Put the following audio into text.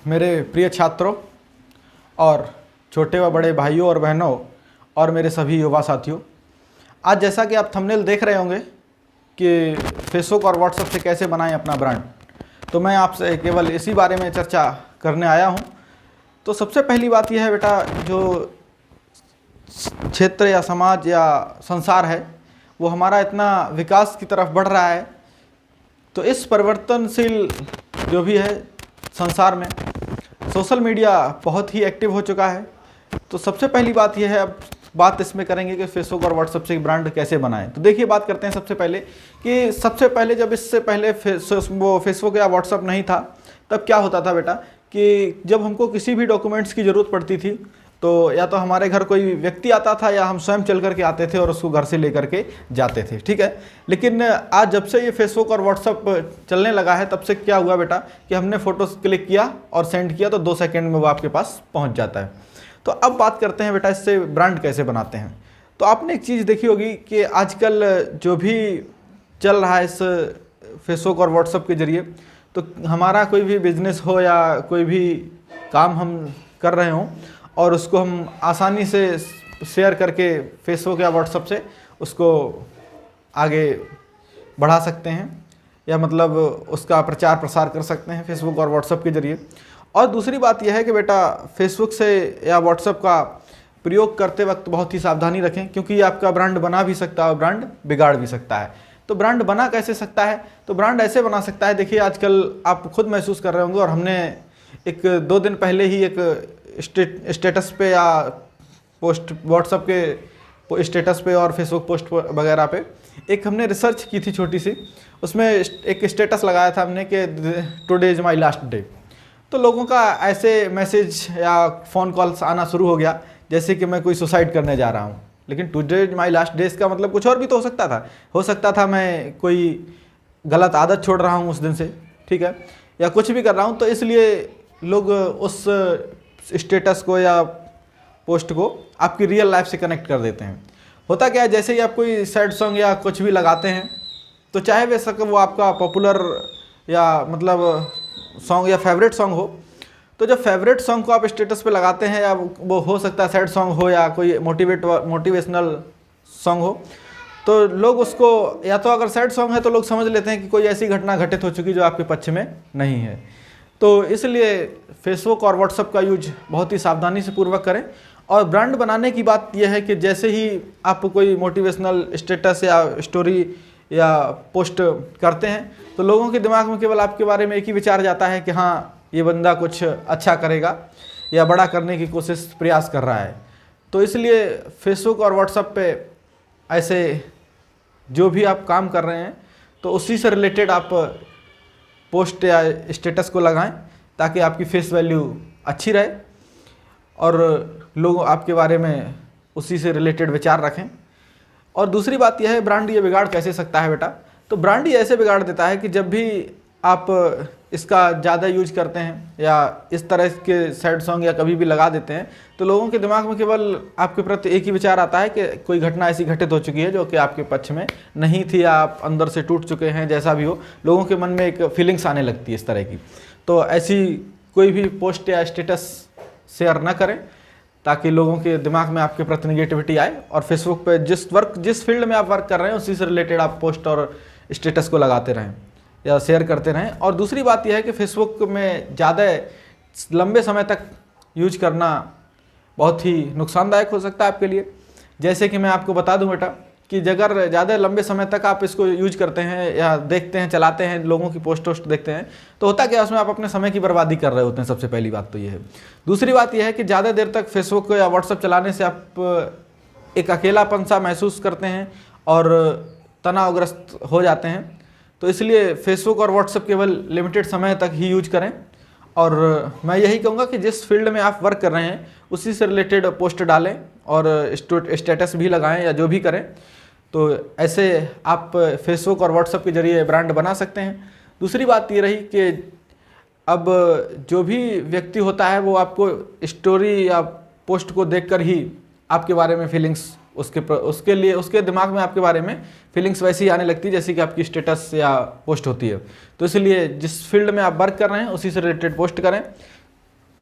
मेरे प्रिय छात्रों और छोटे व बड़े भाइयों और बहनों और मेरे सभी युवा साथियों, आज जैसा कि आप थंबनेल देख रहे होंगे कि फेसबुक और व्हाट्सएप से कैसे बनाएं अपना ब्रांड, तो मैं आपसे केवल इसी बारे में चर्चा करने आया हूं। तो सबसे पहली बात यह है बेटा, जो क्षेत्र या समाज या संसार है वो हमारा इतना विकास की तरफ बढ़ रहा है, तो इस परिवर्तनशील जो भी है संसार में सोशल मीडिया बहुत ही एक्टिव हो चुका है। तो सबसे पहली बात यह है, अब बात इसमें करेंगे कि फेसबुक और व्हाट्सएप से ब्रांड कैसे बनाएं। तो देखिए, बात करते हैं सबसे पहले जब इससे पहले वो फेसबुक या व्हाट्सएप नहीं था, तब क्या होता था बेटा कि जब हमको किसी भी डॉक्यूमेंट्स की ज़रूरत पड़ती थी तो या तो हमारे घर कोई व्यक्ति आता था या हम स्वयं चल करके आते थे और उसको घर से लेकर के जाते थे, ठीक है। लेकिन आज जब से ये फेसबुक और व्हाट्सएप चलने लगा है, तब से क्या हुआ बेटा कि हमने फ़ोटो क्लिक किया और सेंड किया तो 2 सेकंड में वो आपके पास पहुंच जाता है। तो अब बात करते हैं बेटा, इससे ब्रांड कैसे बनाते हैं। तो आपने एक चीज़ देखी होगी कि आजकल जो भी चल रहा है इस फेसबुक और व्हाट्सएप के ज़रिए, तो हमारा कोई भी बिजनेस हो या कोई भी काम हम कर रहे हों और उसको हम आसानी से शेयर करके फेसबुक या व्हाट्सएप से उसको आगे बढ़ा सकते हैं, या मतलब उसका प्रचार प्रसार कर सकते हैं फेसबुक और व्हाट्सएप के ज़रिए। और दूसरी बात यह है कि बेटा, फेसबुक से या व्हाट्सएप का प्रयोग करते वक्त बहुत ही सावधानी रखें, क्योंकि ये आपका ब्रांड बना भी सकता है और ब्रांड बिगाड़ भी सकता है। तो ब्रांड बना कैसे सकता है? तो ब्रांड ऐसे बना सकता है, देखिए आजकल आप खुद महसूस कर रहे होंगे, और हमने 1-2 दिन पहले ही एक स्टेटस पे या पोस्ट व्हाट्सएप के स्टेटस पे और फेसबुक पोस्ट वगैरह पे एक हमने रिसर्च की थी छोटी सी। उसमें एक स्टेटस लगाया था हमने कि today is my last day. तो लोगों का ऐसे मैसेज या फ़ोन कॉल्स आना शुरू हो गया जैसे कि मैं कोई सुसाइड करने जा रहा हूँ। लेकिन today is my last day का मतलब कुछ और भी तो हो सकता था मैं कोई गलत आदत छोड़ रहा हूँ उस दिन से, ठीक है, या कुछ भी कर रहा हूँ। तो इसलिए लोग उस स्टेटस को या पोस्ट को आपकी रियल लाइफ से कनेक्ट कर देते हैं। होता क्या है, जैसे ही आप कोई सैड सॉन्ग या कुछ भी लगाते हैं, तो चाहे वो आपका पॉपुलर या मतलब सॉन्ग या फेवरेट सॉन्ग हो, तो जब फेवरेट सॉन्ग को आप स्टेटस पे लगाते हैं, या वो हो सकता है सैड सॉन्ग हो या कोई मोटिवेशनल सॉन्ग हो, तो लोग उसको, या तो अगर सैड सॉन्ग है तो लोग समझ लेते हैं कि कोई ऐसी घटना घटित हो चुकी जो आपके पक्ष में नहीं है। तो इसलिए फेसबुक और व्हाट्सएप का यूज बहुत ही सावधानी से पूर्वक करें। और ब्रांड बनाने की बात यह है कि जैसे ही आप कोई मोटिवेशनल स्टेटस या स्टोरी या पोस्ट करते हैं, तो लोगों के दिमाग में केवल आपके बारे में एक ही विचार जाता है कि हाँ, ये बंदा कुछ अच्छा करेगा या बड़ा करने की प्रयास कर रहा है। तो इसलिए फेसबुक और व्हाट्सएप पे ऐसे जो भी आप काम कर रहे हैं, तो उसी से रिलेटेड आप पोस्ट या स्टेटस को लगाएं, ताकि आपकी फेस वैल्यू अच्छी रहे और लोग आपके बारे में उसी से रिलेटेड विचार रखें। और दूसरी बात यह है, ब्रांड ये बिगाड़ कैसे सकता है बेटा? तो ब्रांड ये ऐसे बिगाड़ देता है कि जब भी आप इसका ज़्यादा यूज करते हैं या इस तरह के सैड सॉन्ग या कभी भी लगा देते हैं, तो लोगों के दिमाग में केवल आपके प्रति एक ही विचार आता है कि कोई घटना ऐसी घटित हो चुकी है जो कि आपके पक्ष में नहीं थी, या आप अंदर से टूट चुके हैं। जैसा भी हो, लोगों के मन में एक फीलिंग्स आने लगती है इस तरह की। तो ऐसी कोई भी पोस्ट या स्टेटस शेयर ना करें, ताकि लोगों के दिमाग में आपके प्रति निगेटिविटी आए। और फेसबुक पे जिस फील्ड में आप वर्क कर रहे हैं, उसी से रिलेटेड आप पोस्ट और स्टेटस को लगाते रहें या शेयर करते रहें। और दूसरी बात यह है कि फेसबुक में ज़्यादा लंबे समय तक यूज करना बहुत ही नुकसानदायक हो सकता है आपके लिए। जैसे कि मैं आपको बता दूं बेटा कि अगर ज़्यादा लंबे समय तक आप इसको यूज करते हैं या देखते हैं, चलाते हैं, लोगों की पोस्ट वोस्ट देखते हैं, तो होता क्या, उसमें आप अपने समय की बर्बादी कर रहे होते हैं। सबसे पहली बात तो ये है। दूसरी बात यह है कि ज़्यादा देर तक फेसबुक या व्हाट्सएप चलाने से आप एक अकेलापन सा महसूस करते हैं और तनावग्रस्त हो जाते हैं। तो इसलिए फेसबुक और व्हाट्सएप केवल लिमिटेड समय तक ही यूज करें। और मैं यही कहूँगा कि जिस फील्ड में आप वर्क कर रहे हैं, उसी से रिलेटेड पोस्ट डालें और स्टेटस भी लगाएं या जो भी करें। तो ऐसे आप फेसबुक और व्हाट्सएप के जरिए ब्रांड बना सकते हैं। दूसरी बात ये रही कि अब जो भी व्यक्ति होता है, वो आपको स्टोरी या पोस्ट को देखकर ही आपके बारे में फीलिंग्स उसके दिमाग में आपके बारे में फीलिंग्स वैसी आने लगती है जैसे कि आपकी स्टेटस या पोस्ट होती है। तो इसलिए जिस फील्ड में आप वर्क कर रहे हैं उसी से रिलेटेड पोस्ट करें।